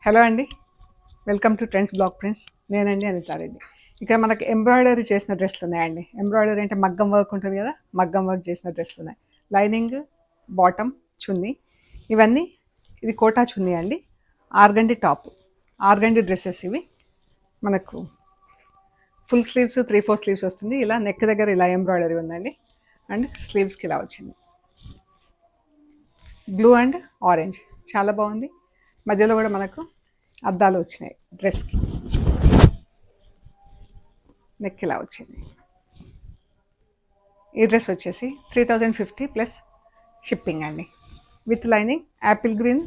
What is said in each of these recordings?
Hello అండి, welcome to trends block prints. నేనండి అనితారెడ్డి. ఇక్కడ మనకి ఎంబ్రాయిడరీ చేసిన డ్రెస్సులు ఉన్నాయండి. ఎంబ్రాయిడరీ అంటే మగ్గం వర్క్ ఉంటుంది కదా, మగ్గం వర్క్ చేసిన డ్రెస్సులు ఉన్నాయి. లైనింగ్, బాటమ్, చున్నీ, ఇవన్నీ. ఇది కోటా చున్నీ అండి, ఆర్గండి టాప్, ఆర్గండి డ్రెస్సెస్ ఇవి. మనకు ఫుల్ స్లీవ్స్ 3/4 స్లీవ్స్ వస్తుంది. ఇలా నెక్ దగ్గర ఇలా ఎంబ్రాయిడరీ ఉందండి. అండ్ స్లీవ్స్కి ఇలా వచ్చింది. బ్లూ అండ్ ఆరెంజ్ చాలా బాగుంది. మధ్యలో కూడా మనకు అద్దాలు వచ్చినాయి. డ్రెస్కి నెక్ ఇలా వచ్చింది. ఈ డ్రెస్ వచ్చేసి 3050 ప్లస్ షిప్పింగ్ అండి. With lining Apple green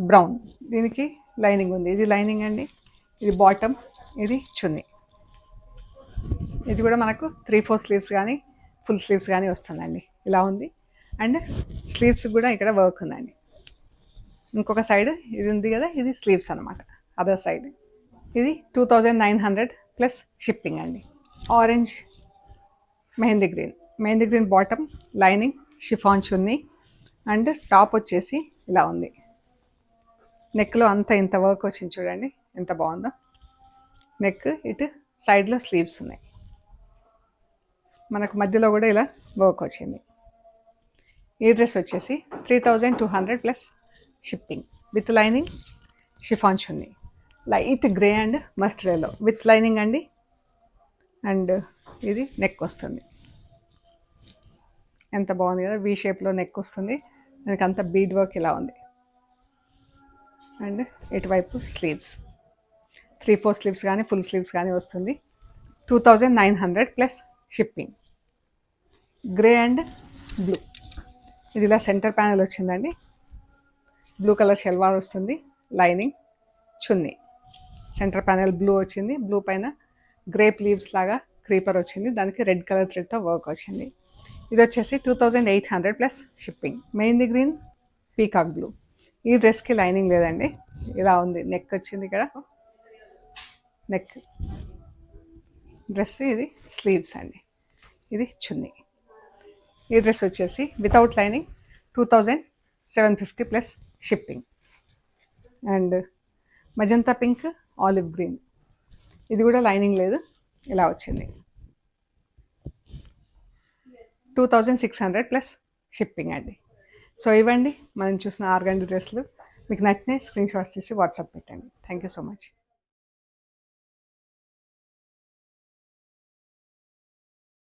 brown, దీనికి లైనింగ్ ఉంది. ఇది లైనింగ్ అండి, ఇది బాటమ్, ఇది చున్నీ. ఇది కూడా మనకు 3/4 స్లీవ్స్ కానీ ఫుల్ స్లీవ్స్ కానీ వస్తుందండి. ఇలా ఉంది. అండ్ స్లీవ్స్ కూడా ఇక్కడ వర్క్ ఉందండి. ఇంకొక సైడ్ ఇది ఉంది కదా, ఇది స్లీవ్స్ అనమాట. అదర్ సైడ్ ఇది 2900 ప్లస్ షిప్పింగ్ అండి. Orange mehndi green bottom, lining, chiffon chunni. And top వచ్చేసి ఇలా ఉంది. నెక్లో అంతా ఇంత వర్క్ వచ్చింది చూడండి, ఎంత బాగుందో. నెక్ ఇటు సైడ్లో స్లీవ్స్ ఉన్నాయి. మనకు మధ్యలో కూడా ఇలా వర్క్ వచ్చింది. ఈ డ్రెస్ వచ్చేసి 3200 plus shipping. With lining, chiffon chunni, light grey and mustard yellow with lining అండి. అండ్ ఇది నెక్ వస్తుంది. ఎంత బాగుంది కదా, వీ షేప్లో నెక్ వస్తుంది. దానికి అంత బీడ్ వర్క్ ఇలా ఉంది. అండ్ ఇటువైపు స్లీవ్స్ 3/4 స్లీవ్స్ కానీ ఫుల్ స్లీవ్స్ కానీ వస్తుంది. 2900 plus shipping. Grey and blue, ఇది ఇలా సెంటర్ ప్యానెల్ వచ్చిందండి. బ్లూ కలర్ షల్వార్ వస్తుంది. లైనింగ్, చున్నీ, సెంటర్ ప్యానెల్ బ్లూ వచ్చింది. బ్లూ పైన గ్రేప్ లీవ్స్ లాగా క్రీపర్ వచ్చింది. దానికి రెడ్ కలర్ థ్రెడ్తో వర్క్ వచ్చింది. ఇది వచ్చేసి 2800 plus shipping. Mehndi green, peacock blue. ఈ డ్రెస్కి లైనింగ్ లేదండి, ఇలా ఉంది. నెక్ వచ్చింది ఇక్కడ, నెక్ డ్రెస్. ఇది స్లీవ్స్ అండి, ఇది చున్నీ. ఈ డ్రెస్ వచ్చేసి without lining 2750 plus shipping. And magenta pink, olive green, ఇది కూడా లైనింగ్ లేదు, ఇలా వచ్చింది. 2600 ప్లస్ షిప్పింగ్ అండి. సో ఇవ్వండి మనం చూసిన ఆర్గండి డ్రెస్సులు. మీకు నచ్చినాయి స్క్రీన్ షాట్స్ తీసి వాట్సాప్ పెట్టండి. Thank you so much.